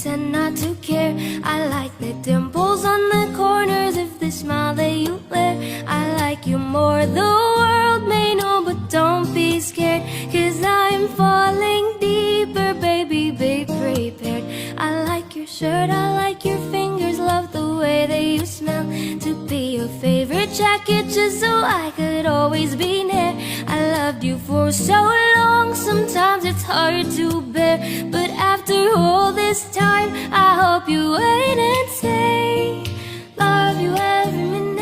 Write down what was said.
pretend not to care. I like the dimples on the corners of the smile that you wear. I like you more, the world may know, but don't be scared, 'cause I'm falling deeper, baby, be prepared. I like your shirt, I like your fingers, love the way that you smell. To be your favorite jacket just so I could always be near. I loved you for so long, sometimes it's hard to bear, but after all this time I hope you wait and say love you every minute.